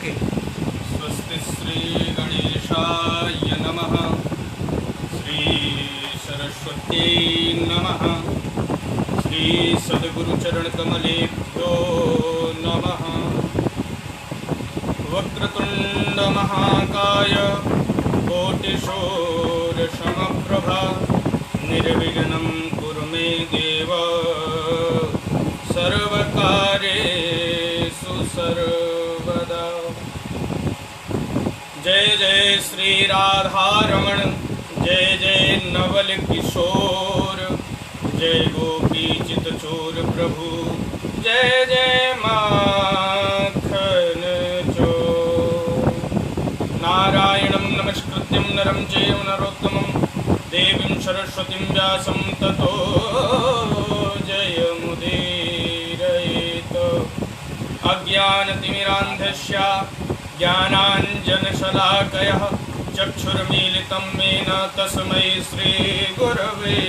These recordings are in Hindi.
ओके। स्वस्ति श्री गणेशाय नमः, श्री सरस्वती नमः, श्री सद्गुरुचरण कमलेभ्यो नमः। वक्रतुंड महाकाय कोटिशूरसमप्रभा निर्विघ्नं कुरु मे देव सर्वकार्येषु सर्वदा। जय जय श्री राधारमण, जय जय नवल किशोर, जय गोपी चितचोर प्रभु, जय जय माखन चोर। नारायणं नमस्कृत्यं नरं चैव नरोत्तमं देवीं सरस्वतीं व्यासं ततो जयमुदीरयेत्। अज्ञानतिमिरान्धस्य ज्ञानाञ्जनशलाकयः चक्षुर्मीलितं येन तस्मै श्रीगुरवे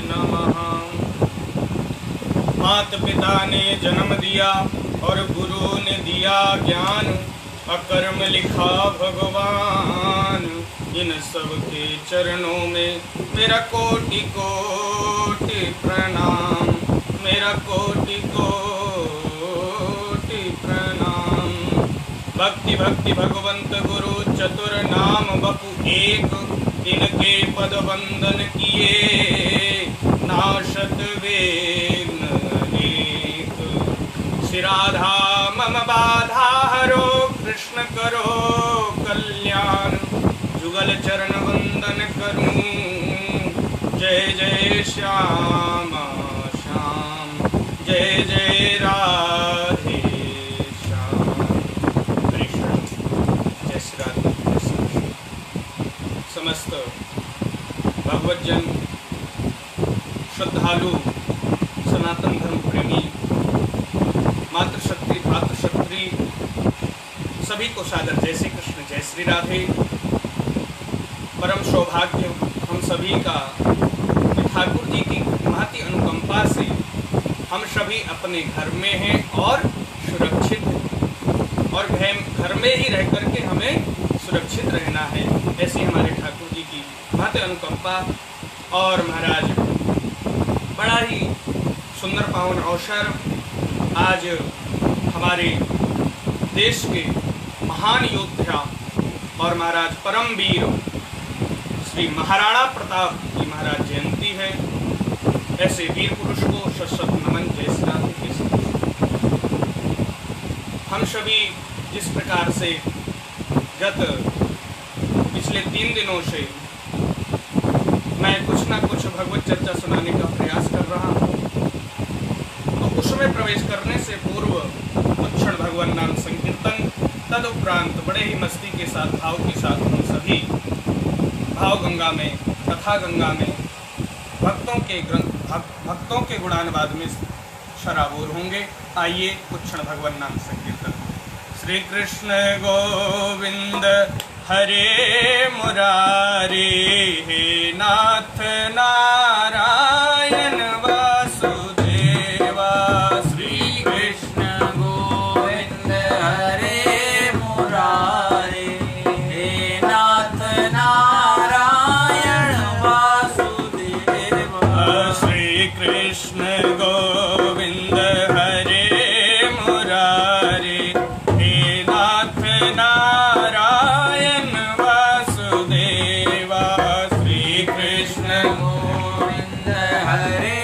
नमः। माता पिता ने जन्म दिया और गुरु ने दिया ज्ञान, अकर्म लिखा भगवान। इन सब के चरणों में मेरा कोटि कोटि प्रणाम, मेरा कोटि कोटि प्रणाम। भक्ति भक्ति भगवंत गुरु चतुर नाम बपु एक, इनके पद वंदन किए नाशत विघ्न अनेक। श्री राधा मम बाधा हरो, कृष्ण करो कल्याण, जुगल चरण वंदन करूं, जय जय श्याम श्याम, जय जय राधे श्याम। कृष्ण जय श्री राधे। समस्त भगवतजन, श्रद्धालु, सनातन धर्म प्रेमी, मातृशक्ति भातृशक्ति सभी को सादर जय श्री कृष्ण, जय श्री राधे। परम सौभाग्य हम सभी का कि ठाकुर जी की महती अनुकंपा से हम सभी अपने घर में हैं और सुरक्षित हैं, और घर में ही रह करके हमें सुरक्षित रहना है। ऐसी हमारे ठाकुर जी की महती अनुकंपा। और महाराज बड़ा ही सुंदर पावन अवसर, आज हमारे देश के महान योद्धा और महाराज परमवीर श्री महाराणा प्रताप की महाराज जयंती है। ऐसे वीर पुरुष को शत नमन। जय श्री राधे। हम सभी जिस प्रकार से गत पिछले 3 दिनों से मैं कुछ ना कुछ भगवत चर्चा सुनाने का प्रयास कर रहा हूँ, तो उसमें प्रवेश करने से पूर्व क्षण भगवान नाम संकीर्तन, तदुपरांत बड़े ही मस्ती के साथ, भाव के साथ हम सभी भाव गंगा में, कथा गंगा में भक्तों के गुणानुवाद में शराबोर होंगे। आइए कुछ क्षण भगवान नाम संकीर्तन। श्री कृष्ण गोविंद हरे मुरारी, हे नाथ नारायण वासुदेवा। श्री कृष्ण गोविंद हरे मुरारी, हे नाथ नारायण वासुदेवा। श्री कृष्ण गोविंद हरे मुरारी, हे नाथ नारायण वासुदेवा। श्री कृष्ण गोविंद हरे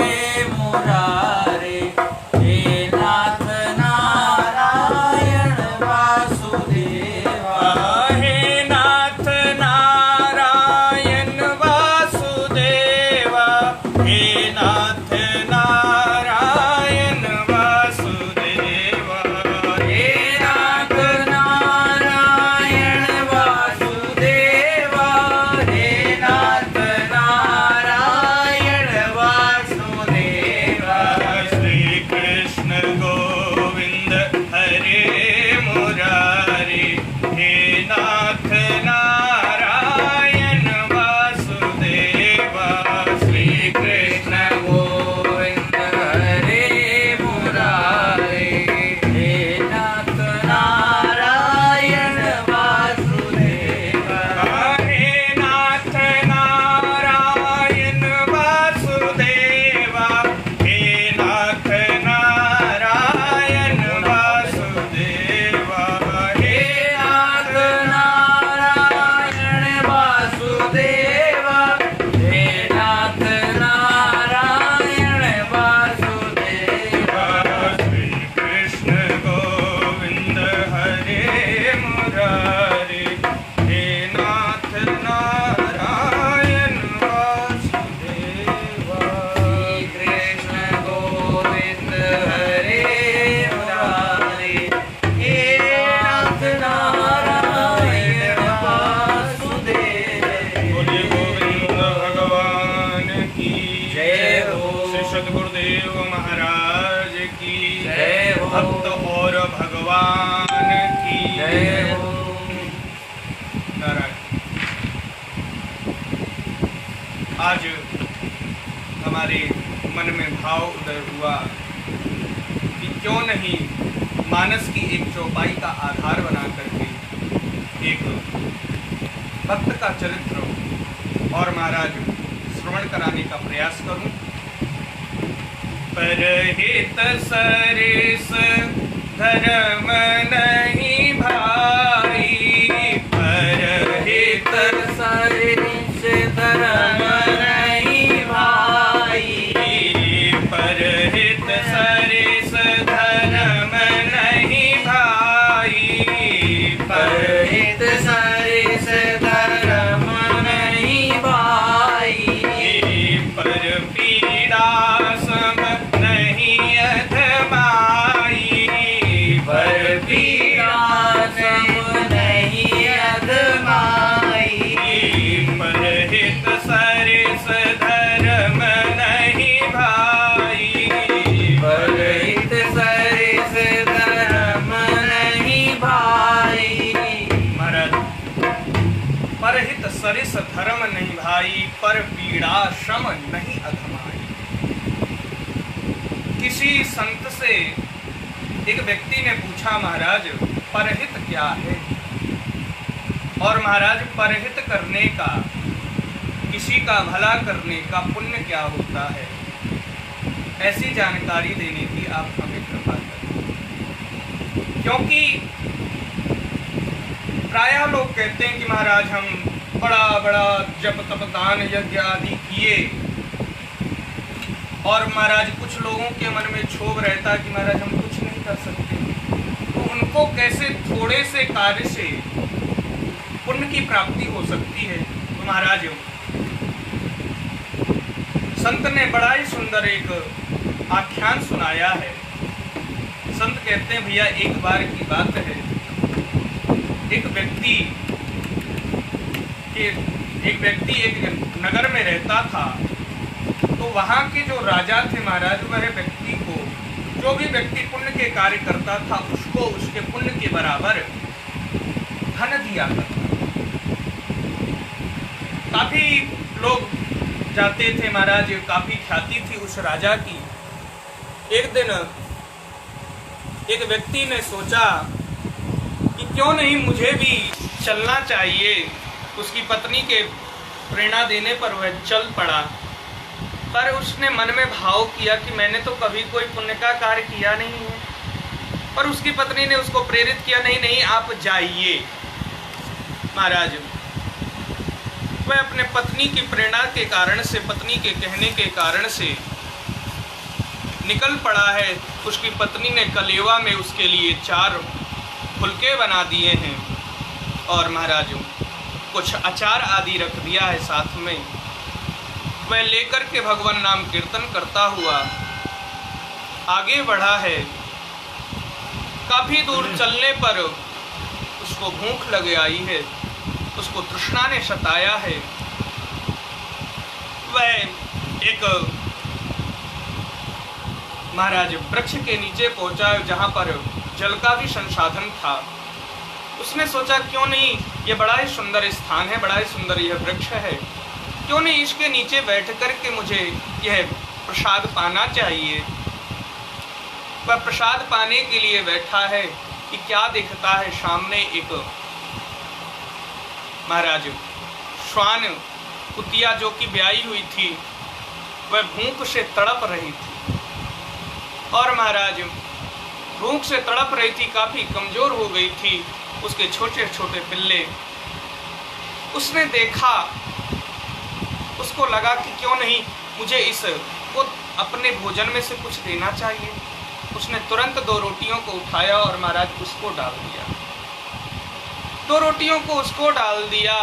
हमारे मन में भाव उदय हुआ कि क्यों नहीं मानस की एक चौपाई का आधार बना करके एक भक्त का चरित्र और महाराज श्रवण कराने का प्रयास करूं। परहित सरिस धर्म नहीं भाई, परहित सरिस धर्म नहीं भाई, परहित सरिस धर्म नहीं भाई, परहित सरिस धर्म नहीं भाई, पर पीड़ा सम नहीं अधमाई, पर पीड़ा सम नहीं अधमाई, परहित सरिस धर्म नहीं भाई, परहित सरिस धर्म नहीं भाई। महाराज परहित सरिस धर्म नहीं भाई, पर पीड़ा श्रम नहीं अधमाई। किसी संत से एक व्यक्ति ने पूछा, महाराज परहित क्या है? और महाराज परहित करने का, किसी का भला करने का पुण्य क्या होता है, ऐसी जानकारी देने की आप हमें कृपा करें। क्योंकि प्रायः लोग कहते हैं कि महाराज हम बड़ा बड़ा जप तप दान यज्ञ आदि किए, और महाराज कुछ लोगों के मन में क्षोभ रहता है कि महाराज हम कुछ नहीं कर सकते, तो उनको कैसे थोड़े से कार्य से पुण्य की प्राप्ति हो सकती है। तो महाराज संत ने बड़ा ही सुंदर एक आख्यान सुनाया है। संत कहते हैं, भैया एक बार की बात है, एक व्यक्ति एक नगर में रहता था। तो वहाँ के जो राजा थे महाराज, वह व्यक्ति को, जो भी व्यक्ति पुण्य के कार्य करता था, उसको उसके पुण्य के बराबर धन दिया करता। काफी लोग जाते थे महाराज, काफी ख्याति थी उस राजा की। एक दिन एक व्यक्ति ने सोचा कि क्यों नहीं मुझे भी चलना चाहिए। उसकी पत्नी के प्रेरणा देने पर वह चल पड़ा, पर उसने मन में भाव किया कि मैंने तो कभी कोई पुण्य का कार्य किया नहीं है। पर उसकी पत्नी ने उसको प्रेरित किया, नहीं नहीं आप जाइए। महाराज वह अपने पत्नी की प्रेरणा के कारण से, पत्नी के कहने के कारण से निकल पड़ा है। उसकी पत्नी ने कलेवा में उसके लिए 4 फुलके बना दिए हैं, और महाराज कुछ अचार आदि रख दिया है साथ में। वह लेकर के भगवान नाम कीर्तन करता हुआ आगे बढ़ा है। काफी दूर चलने पर उसको भूख लग आई है, उसको तृष्णा ने सताया है। वह एक महाराज वृक्ष के नीचे पहुंचा, जहां पर जल का भी संसाधन था। उसने सोचा क्यों नहीं, ये बड़ा ही सुंदर स्थान है, बड़ा ही सुंदर यह वृक्ष है, क्यों नहीं इसके नीचे बैठ कर के मुझे यह प्रसाद पाना चाहिए। वह प्रसाद पाने के लिए बैठा है कि क्या देखता है, सामने एक महाराज श्वान कुतिया जो कि ब्याई हुई थी, वह भूख से तड़प रही थी। और महाराज भूख से तड़प रही थी, काफी कमजोर हो गई थी, उसके छोटे छोटे पिल्ले। उसने देखा, उसको लगा कि क्यों नहीं मुझे इसको अपने भोजन में से कुछ देना चाहिए। उसने तुरंत 2 रोटियों को उठाया और महाराज उसको डाल दिया। 2 रोटियों को उसको डाल दिया।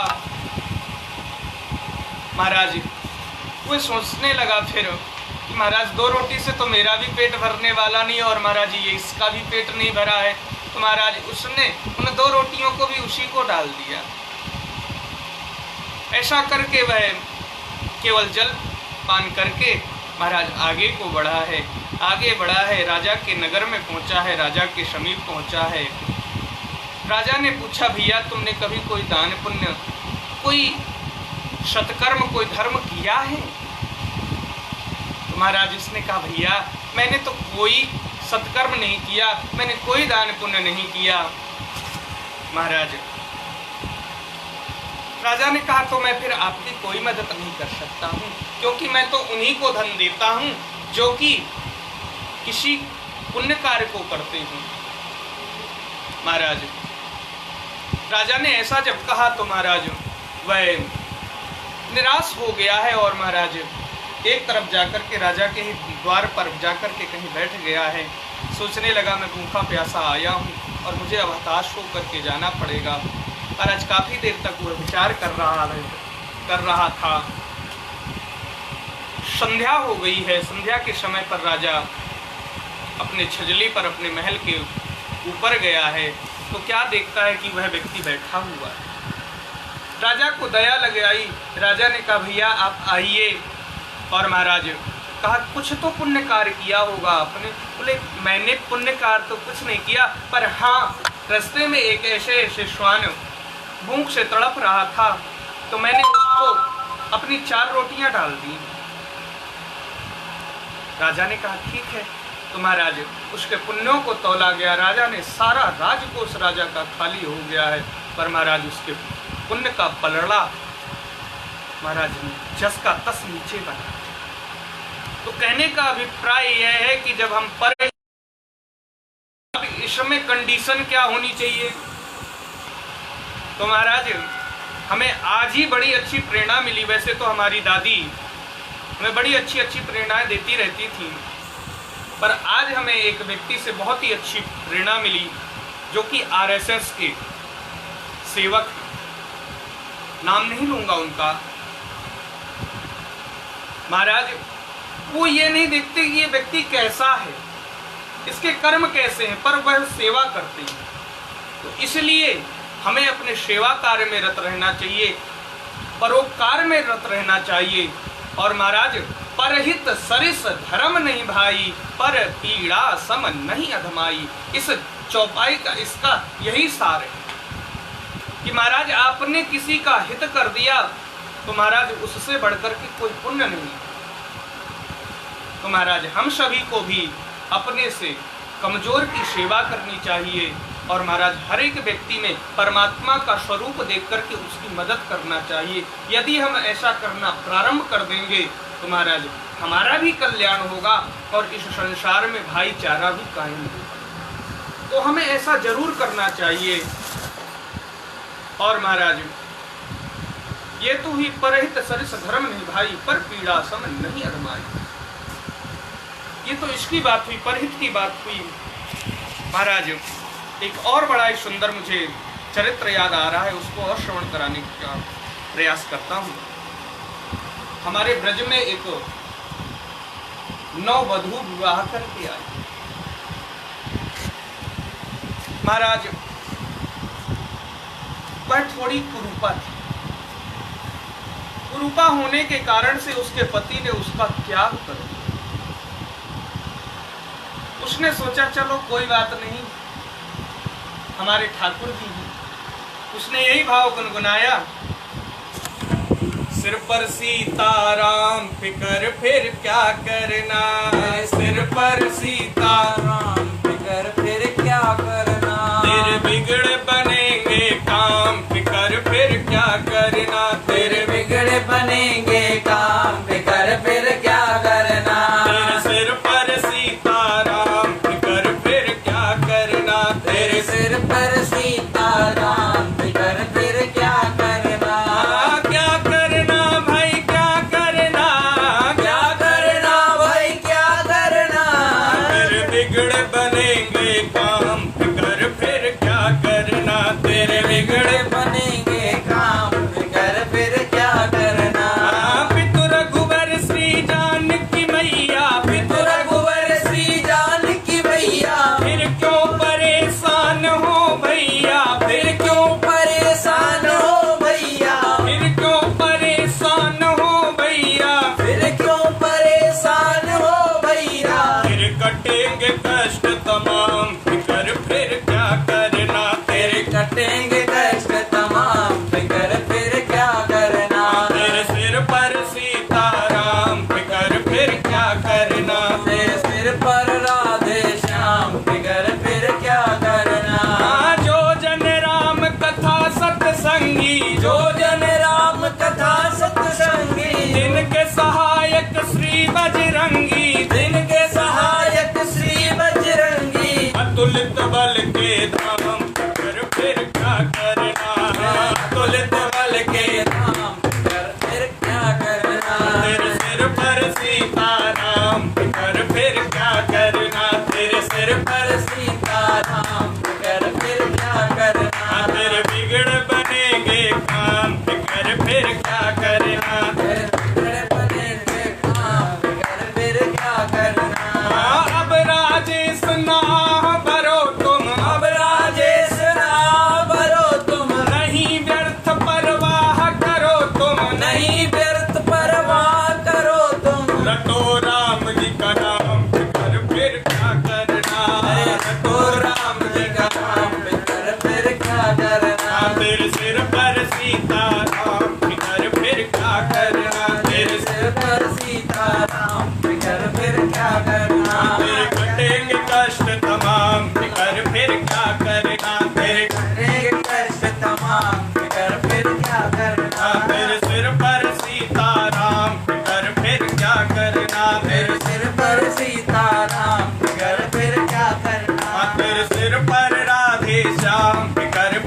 महाराज वो सोचने लगा फिर कि महाराज 2 रोटी से तो मेरा भी पेट भरने वाला नहीं, और महाराज ये इसका भी पेट नहीं भरा है। तो महाराज उसने उन 2 रोटियों को भी उसी को डाल दिया। ऐसा करके वह केवल जल पान करके महाराज आगे को बढ़ा है, आगे बढ़ा है, राजा के नगर में पहुंचा है, राजा के समीप पहुंचा है। राजा ने पूछा, भैया तुमने कभी कोई दान पुण्य, कोई सत्कर्म, कोई धर्म किया है? महाराज इसने कहा भैया मैंने तो कोई सत्कर्म नहीं किया, मैंने कोई दान पुण्य नहीं किया। महाराज राजा ने कहा तो मैं फिर आपकी कोई मदद नहीं कर सकता हूँ, क्योंकि मैं तो उन्हीं को धन देता हूँ जो कि किसी पुण्य कार्य को करते हैं। महाराज राजा ने ऐसा जब कहा तो महाराज वह निराश हो गया है और महाराज एक तरफ जाकर के राजा के ही द्वार पर जाकर के कहीं बैठ गया है। सोचने लगा मैं भूखा प्यासा आया हूँ और मुझे अब हताश होकर के जाना पड़ेगा। और आज काफी देर तक वह विचार कर रहा था। संध्या हो गई है। संध्या के समय पर राजा अपने छजली पर अपने महल के ऊपर गया है तो क्या देखता है कि वह व्यक्ति बैठा हुआ है। राजा को दया लग आई। राजा ने कहा भैया आप आइए। और महाराज कहा कुछ तो पुण्य कार्य किया होगा आपने। बोले मैंने पुण्य कार्य तो कुछ नहीं किया, पर हाँ रास्ते में एक ऐसे श्वान भूख से तड़प रहा था तो मैंने उसको अपनी 4 रोटियां डाल दी। राजा ने कहा ठीक है। तो महाराज उसके पुण्यों को तौला गया। राजा ने सारा राजकोष राजा का खाली हो गया है, पर महाराज उसके पुण्य का पलड़ा महाराज ने जस का तस नीचे बना। तो कहने का अभिप्राय यह है कि जब हम पर इसमें कंडीशन क्या होनी चाहिए। तो महाराज हमें आज ही बड़ी अच्छी प्रेरणा मिली। वैसे तो हमारी दादी हमें बड़ी अच्छी अच्छी प्रेरणाएं देती रहती थी, पर आज हमें एक व्यक्ति से बहुत ही अच्छी प्रेरणा मिली जो कि आरएसएस के सेवक, नाम नहीं लूंगा उनका। महाराज वो ये नहीं देखते कि ये व्यक्ति कैसा है, इसके कर्म कैसे हैं, पर वह सेवा करते हैं। तो इसलिए हमें अपने सेवा कार्य में रत रहना चाहिए, परोपकार में रत रहना चाहिए। और महाराज परहित सरिस धर्म नहीं भाई, पर पीड़ा सम नहीं अधमाई। इस चौपाई का इसका यही सार है कि महाराज आपने किसी का हित कर दिया तो महाराज उससे बढ़कर के कोई पुण्य नहीं। तो महाराज हम सभी को भी अपने से कमजोर की सेवा करनी चाहिए और महाराज हर एक व्यक्ति में परमात्मा का स्वरूप देख करके उसकी मदद करना चाहिए। यदि हम ऐसा करना प्रारंभ कर देंगे तो महाराज हमारा भी कल्याण होगा और इस संसार में भाईचारा भी कायम होगा। तो हमें ऐसा जरूर करना चाहिए। और महाराज ये तो ही परहित सरिस धर्म नहीं भाई, पर पीड़ा सम नहीं अधमाई। ये तो इसकी बात हुई, परहित की बात हुई। महाराज एक और बड़ा ही सुंदर मुझे चरित्र याद आ रहा है, उसको और श्रवण कराने का प्रयास करता हूँ। हमारे ब्रज में एक नववधू विवाह करके आई। महाराज वह थोड़ी कुरूपा थी। कुरूपा होने के कारण से उसके पति ने उसका त्याग कर दिया। उसने सोचा चलो कोई बात नहीं, हमारे ठाकुर जी हैं। उसने यही भाव गुनगुनाया, सिर पर सीताराम फिकर फिर क्या करना, सिर पर सीताराम फिकर फिर क्या करना, तेरे बिगड़ बनेंगे काम फिकर फिर क्या करना, तेरे बिगड़े बनेंगे काम फिकर फिर क्या करना, तेरे सिर पर सीताराम फिकर फिर क्या करना, तेरे सिर पर सीताराम फिकर फिर क्या करना, क्या करना भाई क्या करना, क्या करना भाई क्या करना, तेरे बिगड़ बनेंगे काम फिकर फिर क्या करना, तेरे बिगड़े बनेंगे काम फिकर फिर क्या करना, पितु रघुवर श्री जानकी मैया, पितु रघुवर श्री जानकी मैया, फिर क्यों परेशान हो भैया, फिर क्यों परेशान हो भैया, फिर क्यों परेशान हो भैया, फिर क्यों परेशान हो भैया, फिर कटेंगे कष्ट तमाम फिकर फिर क्या करना, तेरे कटेंगे कष्ट तमाम फिकर फिर क्या करना, तेरे सिर पर सीताराम फिकर फिर क्या करना,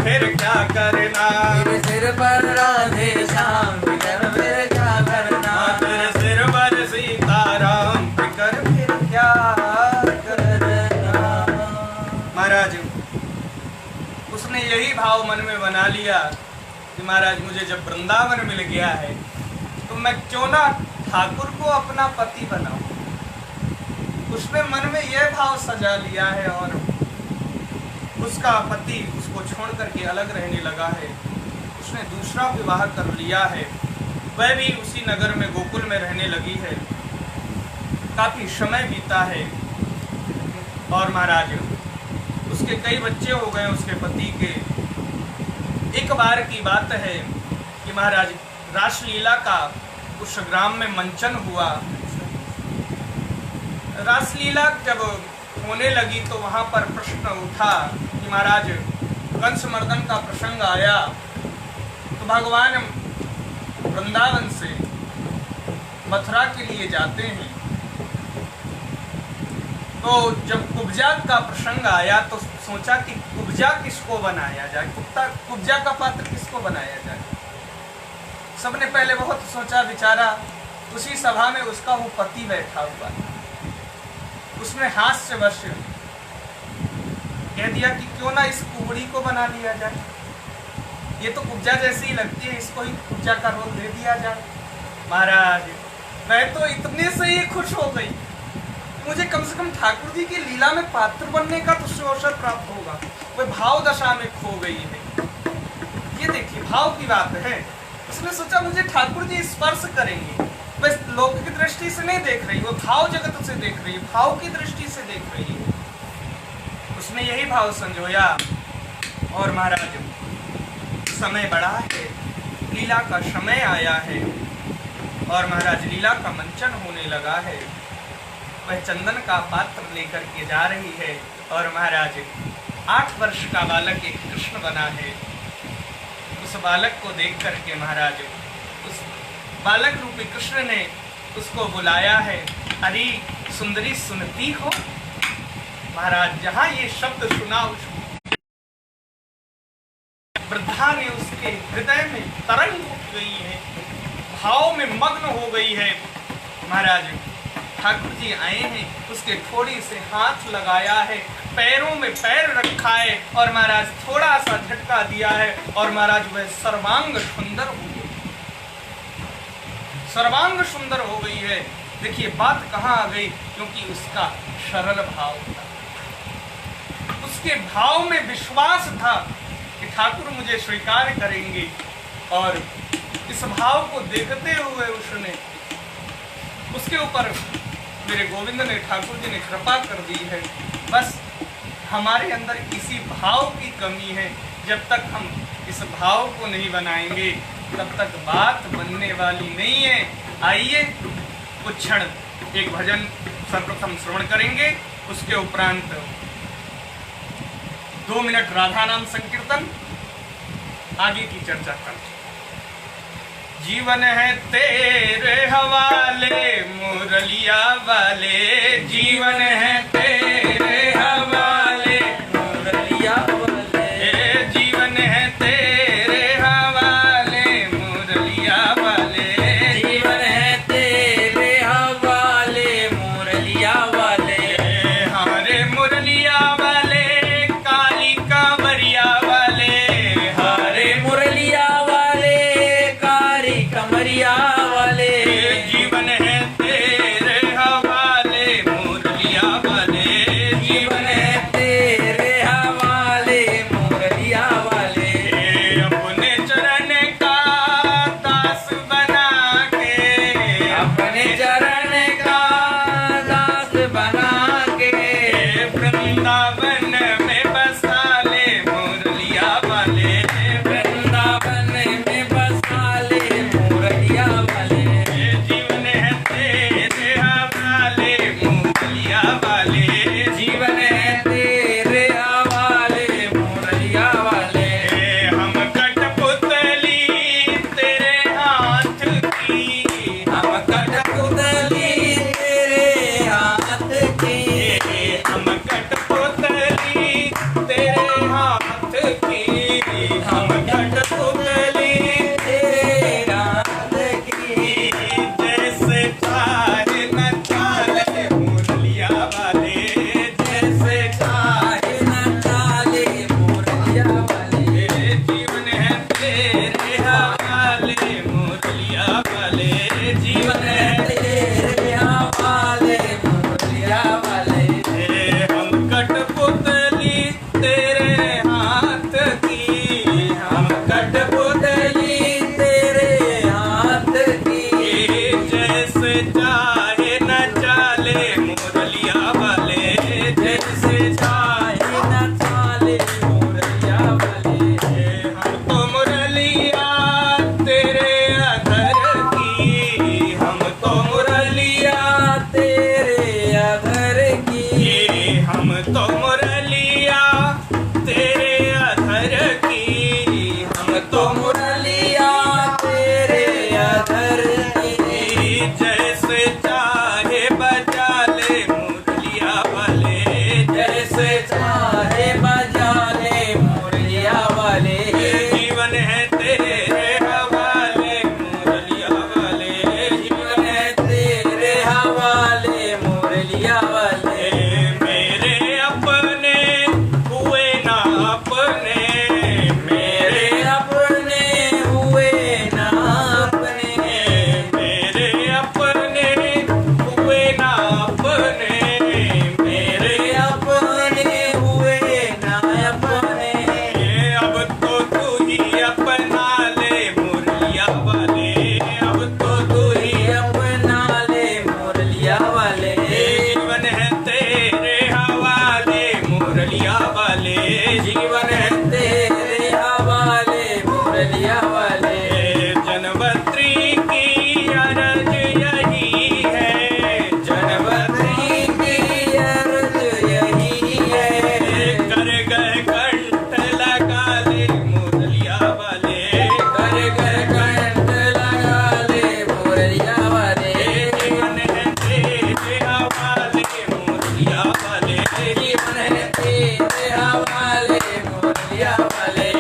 फिर क्या करना। तेरे सिर पर राधे श्याम फिकर फिर क्या करना। तेरे सिर पर सीताराम फिकर फिर क्या करना। महाराज उसने यही भाव मन में बना लिया कि महाराज मुझे जब वृंदावन मिल गया है तो मैं क्यों ना ठाकुर को अपना पति बनाऊं। उसने मन में यह भाव सजा लिया है और उसका पति उसको छोड़ करके अलग रहने लगा है। उसने दूसरा विवाह कर लिया है। वह भी उसी नगर में गोकुल में रहने लगी है। काफी समय बीता है और महाराज उसके कई बच्चे हो गए उसके पति के। एक बार की बात है कि महाराज रासलीला का उस ग्राम में मंचन हुआ। रासलीला जब होने लगी तो वहां पर प्रश्न उठा कि महाराज कंसमर्दन का प्रसंग आया तो भगवान वृंदावन से मथुरा के लिए जाते हैं। तो जब कुब्जा का प्रसंग आया तो सोचा कि कुब्जा किसको बनाया जाए, कुब्जा का पात्र किसको बनाया जाए। सबने पहले बहुत सोचा विचारा। उसी सभा में उसका वो पति बैठा हुआ। उसने हास्यवश कह दिया कि क्यों ना इस कुबड़ी को बना लिया जाए। ये तो कुब्जा जैसी ही लगती है, इसको ही कुब्जा का रोल दे दिया जाए। महाराज मैं तो इतने से ही खुश हो गई। मुझे कम से कम ठाकुर जी की लीला में पात्र बनने का तो अवसर प्राप्त होगा। वह भाव दशा में खो गई है। ये देखिए भाव की बात है। उसने सोचा मुझे ठाकुर जी स्पर्श करेंगे। बस लोक की दृष्टि से नहीं देख रही, वो भाव जगत से देख रही है, भाव की दृष्टि से देख रही है। उसने यही भाव संजोया और महाराज समय बड़ा है, लीला का समय आया है और महाराज लीला का मंचन होने लगा है। वह चंदन का पात्र लेकर के जा रही है और महाराज 8 वर्ष का बालक एक कृष्ण बना है। उस बालक को देख करके महाराज उस बालक रूपी कृष्ण ने उसको बुलाया है। अरे सुंदरी सुनती हो। महाराज जहां ये शब्द सुना उस वृद्धा ने उसके हृदय में तरंग उठ गई है, भाव में मग्न हो गई है। महाराज ठाकुर जी आए हैं, उसके थोड़ी से हाथ लगाया है, पैरों में पैर रखा है और महाराज थोड़ा सा झटका दिया है और महाराज वह सर्वांग सुंदर हो गई, सर्वांग सुंदर हो गई है। देखिए बात कहाँ आ गई, क्योंकि उसका सरल भाव था, उसके भाव में विश्वास था कि ठाकुर मुझे स्वीकार करेंगे। और इस भाव को देखते हुए उसने उसके ऊपर मेरे गोविंद ने ठाकुर जी ने कृपा कर दी है। बस हमारे अंदर इसी भाव की कमी है। जब तक हम इस भाव को नहीं बनाएंगे तब तक बात बनने वाली नहीं है। आइए कुछ क्षण एक भजन सर्वप्रथम श्रवण करेंगे, उसके उपरांत 2 मिनट राधा नाम संकीर्तन, आगे की चर्चा करते। जीवन है तेरे हवाले मुरलिया वाले, जीवन है तेरे हवाले मुरलिया वाले, जीवन है तेरे हवाले मुरलिया वाले, जीवन है तेरे हवाले मुरलिया वाले। हमारे मुरलिया वाले काली कांवरिया वाले, हरे मुरलिया वाले काली कमरिया वाले, जीवन है तेरे हवाले मुरलिया वाले, जीवन है वाले